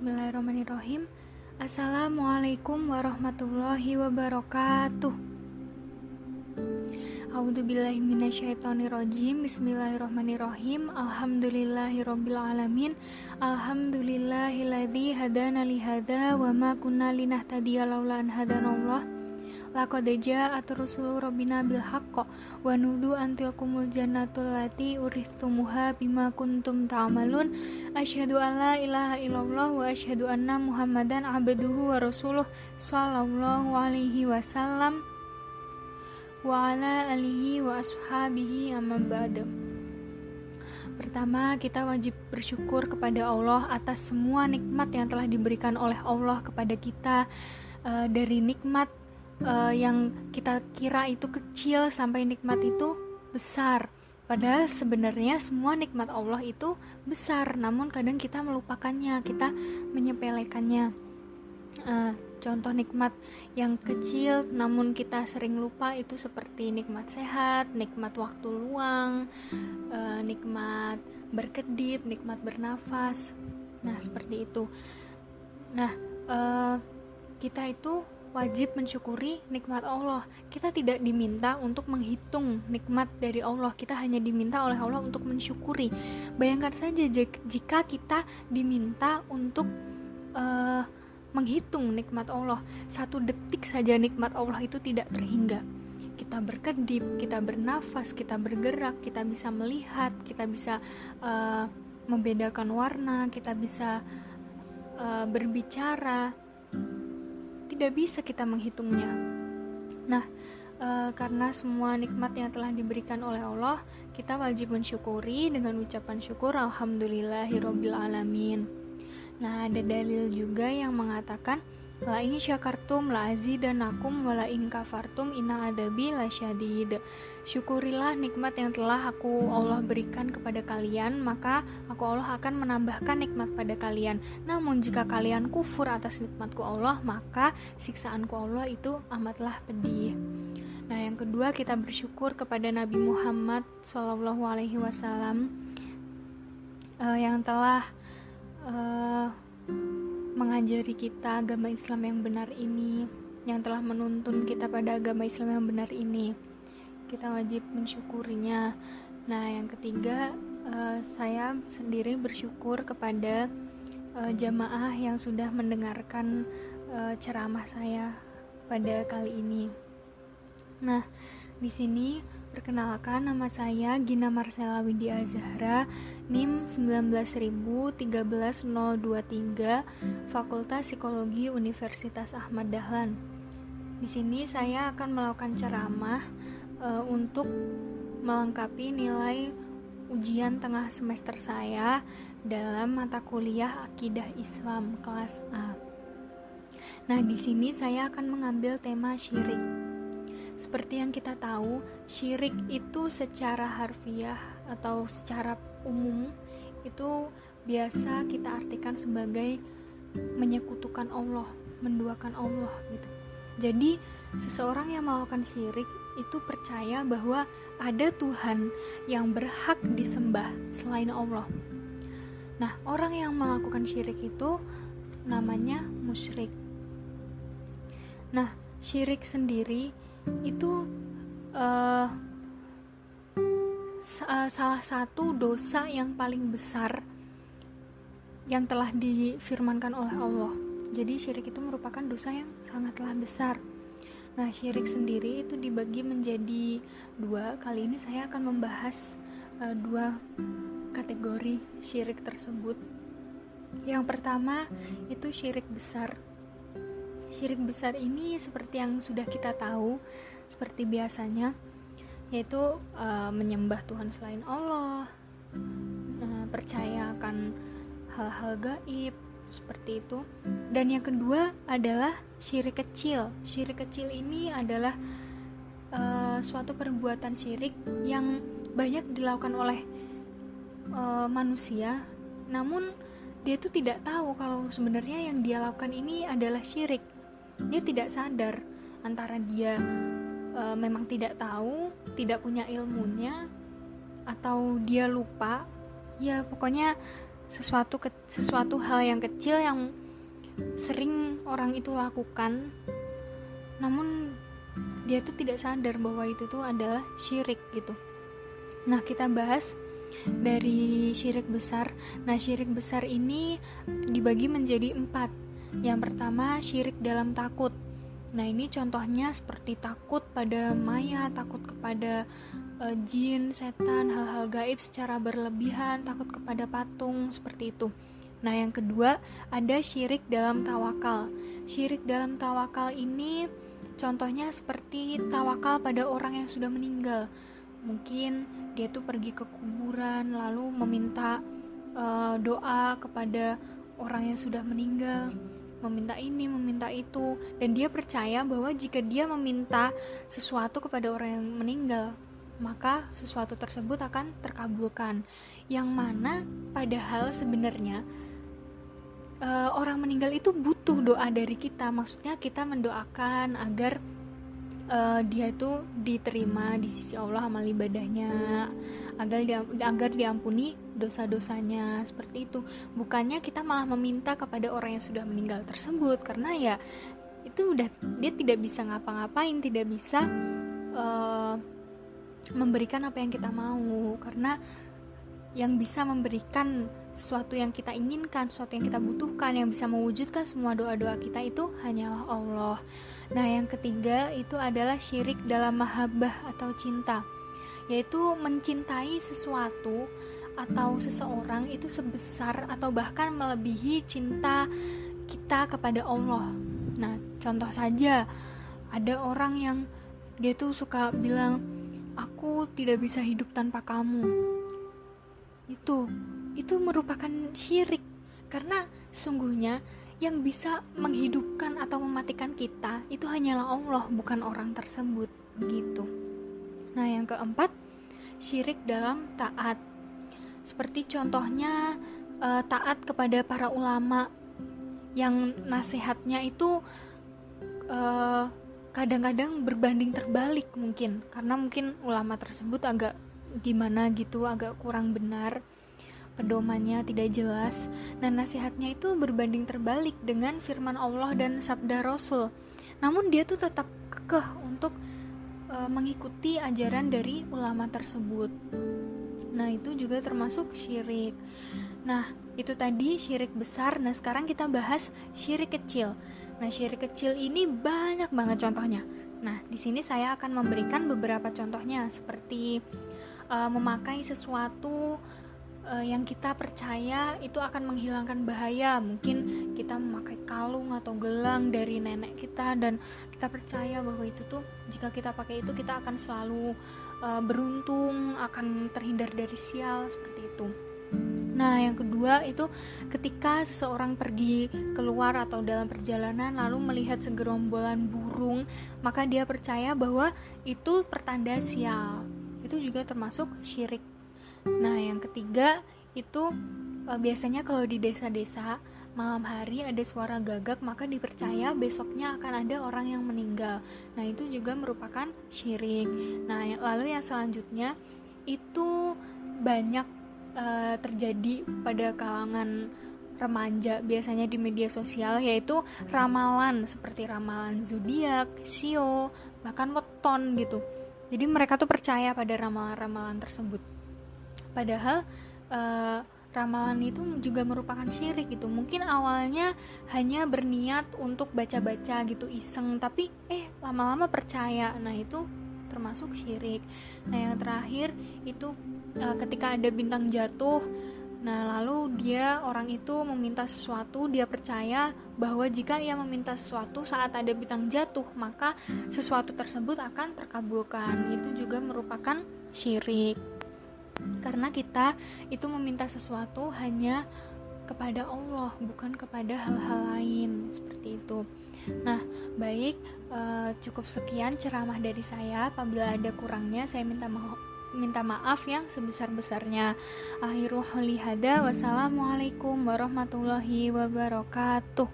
Bismillahirrahmanirrahim. Assalamualaikum warahmatullahi wabarakatuh. A'udzubillahi minasyaitonirrajim. Bismillahirrahmanirrahim. Alhamdulillahirabbil alamin. Alhamdulillahilladzi hadana li hadza wa ma kunna linahtadiya laula an hadanallah. Laqad ja'at rusulu rabbina bil haqq wa nudu antilkumul jannatul lati uristumuha bima kuntum ta'malun. Asyhadu an la ilaha illallah wa asyhadu anna Muhammadan abduhu wa rasuluh sallallahu alaihi wasallam wa ala alihi wa ashabihi amma ba'du. Pertama, kita wajib bersyukur kepada Allah atas semua nikmat yang telah diberikan oleh Allah kepada kita, dari nikmat yang kita kira itu kecil sampai nikmat itu besar. Padahal sebenarnya semua nikmat Allah itu besar, namun kadang kita melupakannya, kita menyepelekannya. Contoh nikmat yang kecil namun kita sering lupa itu seperti nikmat sehat, nikmat waktu luang, nikmat berkedip, nikmat bernafas. Nah, seperti itu. Nah, kita itu wajib mensyukuri nikmat Allah. Kita tidak diminta untuk menghitung nikmat dari Allah, kita hanya diminta oleh Allah untuk mensyukuri. Bayangkan saja jika kita diminta untuk menghitung nikmat Allah, 1 detik saja nikmat Allah itu tidak terhingga. Kita berkedip, kita bernafas, kita bergerak, kita bisa melihat, kita bisa membedakan warna, kita bisa berbicara. Tidak bisa kita menghitungnya. Nah, karena semua nikmat yang telah diberikan oleh Allah, kita wajib mensyukuri dengan ucapan syukur alhamdulillahirabbil alamin. Nah, ada dalil juga yang mengatakan la in syakartum la azidanakum wa la in kafartum inna adzabi lasyadid. Syukurilah nikmat yang telah Allah berikan kepada kalian, maka Allah akan menambahkan nikmat pada kalian. Namun jika kalian kufur atas nikmatku Allah, maka siksaanku Allah itu amatlah pedih. Nah, yang kedua, kita bersyukur kepada Nabi Muhammad SAW yang telah mengajari kita agama Islam yang benar ini, yang telah menuntun kita pada agama Islam yang benar ini. Kita wajib mensyukurinya. Nah, yang ketiga, saya sendiri bersyukur kepada jamaah yang sudah mendengarkan ceramah saya pada kali ini. Nah, di sini perkenalkan, nama saya Gina Marcella Widya Zahra, NIM 19013-023, Fakultas Psikologi Universitas Ahmad Dahlan. Di sini saya akan melakukan ceramah untuk melengkapi nilai ujian tengah semester saya dalam mata kuliah Akidah Islam kelas A. Nah, di sini saya akan mengambil tema syirik. Seperti yang kita tahu, syirik itu secara harfiah atau secara umum itu biasa kita artikan sebagai menyekutukan Allah, menduakan Allah gitu. Jadi, seseorang yang melakukan syirik itu percaya bahwa ada Tuhan yang berhak disembah selain Allah. Nah, orang yang melakukan syirik itu namanya musyrik. Nah, syirik sendiri itu salah satu dosa yang paling besar yang telah difirmankan oleh Allah. Jadi syirik itu merupakan dosa yang sangatlah besar. Nah, syirik sendiri itu dibagi menjadi 2. Kali ini saya akan membahas 2 kategori syirik tersebut. Yang pertama itu syirik besar. Syirik besar ini seperti yang sudah kita tahu, seperti biasanya, yaitu menyembah Tuhan selain Allah, percaya akan hal-hal gaib, seperti itu. Dan yang kedua adalah syirik kecil. Syirik kecil ini adalah suatu perbuatan syirik yang banyak dilakukan oleh manusia, namun dia itu tidak tahu kalau sebenarnya yang dia lakukan ini adalah syirik. Dia tidak sadar, antara dia memang tidak tahu, tidak punya ilmunya, atau dia lupa. Ya, pokoknya sesuatu hal yang kecil yang sering orang itu lakukan, namun dia tuh tidak sadar bahwa itu tuh adalah syirik gitu. Nah, kita bahas dari syirik besar. Nah, syirik besar ini dibagi menjadi 4. Yang pertama, syirik dalam takut. Nah, ini contohnya seperti takut pada mayat, takut kepada jin, setan, hal-hal gaib secara berlebihan, takut kepada patung, seperti itu. Nah, yang kedua, ada syirik dalam tawakal. Syirik dalam tawakal ini contohnya seperti tawakal pada orang yang sudah meninggal. Mungkin dia tuh pergi ke kuburan lalu meminta doa kepada orang yang sudah meninggal, meminta ini, meminta itu, dan dia percaya bahwa jika dia meminta sesuatu kepada orang yang meninggal, maka sesuatu tersebut akan terkabulkan. Yang mana padahal sebenarnya orang meninggal itu butuh doa dari kita. Maksudnya kita mendoakan agar dia itu diterima di sisi Allah amal ibadahnya, agar diampuni dosa-dosanya, seperti itu. Bukannya kita malah meminta kepada orang yang sudah meninggal tersebut, karena ya itu udah dia tidak bisa ngapa-ngapain, tidak bisa memberikan apa yang kita mau, karena yang bisa memberikan sesuatu yang kita inginkan, sesuatu yang kita butuhkan, yang bisa mewujudkan semua doa-doa kita itu hanyalah Allah. Nah, yang ketiga itu adalah syirik dalam mahabbah atau cinta, yaitu mencintai sesuatu atau seseorang itu sebesar atau bahkan melebihi cinta kita kepada Allah. Nah, contoh saja, ada orang yang dia tuh suka bilang, aku tidak bisa hidup tanpa kamu. Itu merupakan syirik, karena sungguhnya yang bisa menghidupkan atau mematikan kita itu hanyalah Allah, bukan orang tersebut gitu. Nah, yang keempat, syirik dalam taat. Seperti contohnya taat kepada para ulama yang nasihatnya itu kadang-kadang berbanding terbalik mungkin, karena mungkin ulama tersebut agak gimana gitu, agak kurang benar, pedomannya tidak jelas. Nah, nasihatnya itu berbanding terbalik dengan firman Allah dan sabda Rasul. Namun dia tuh tetap kekeh untuk mengikuti ajaran dari ulama tersebut. Nah, itu juga termasuk syirik. Nah, itu tadi syirik besar. Nah, sekarang kita bahas syirik kecil. Nah, syirik kecil ini banyak banget contohnya. Nah, di sini saya akan memberikan beberapa contohnya, seperti memakai sesuatu yang kita percaya itu akan menghilangkan bahaya. Mungkin kita memakai kalung atau gelang dari nenek kita, dan kita percaya bahwa itu tuh jika kita pakai itu kita akan selalu beruntung, akan terhindar dari sial, seperti itu. Nah, yang kedua itu ketika seseorang pergi keluar atau dalam perjalanan lalu melihat segerombolan burung, maka dia percaya bahwa itu pertanda sial. Itu juga termasuk syirik. Nah, yang ketiga itu biasanya kalau di desa-desa malam hari ada suara gagak, maka dipercaya besoknya akan ada orang yang meninggal. Nah, itu juga merupakan syirik. Nah, lalu yang selanjutnya itu banyak terjadi pada kalangan remaja biasanya di media sosial, yaitu ramalan seperti ramalan zodiak, sio, bahkan weton gitu. Jadi mereka tuh percaya pada ramalan-ramalan tersebut. Padahal ramalan itu juga merupakan syirik gitu. Mungkin awalnya hanya berniat untuk baca-baca gitu iseng, tapi lama-lama percaya. Nah, itu termasuk syirik. Nah, yang terakhir itu ketika ada bintang jatuh, nah lalu orang itu meminta sesuatu, dia percaya bahwa jika ia meminta sesuatu saat ada bintang jatuh, maka sesuatu tersebut akan terkabulkan. Itu juga merupakan syirik, karena kita itu meminta sesuatu hanya kepada Allah, bukan kepada hal-hal lain, seperti itu. Nah, baik, cukup sekian ceramah dari saya. Apabila ada kurangnya, saya minta maaf yang sebesar-besarnya. Akhirul qouli hada, wassalamualaikum warahmatullahi wabarakatuh.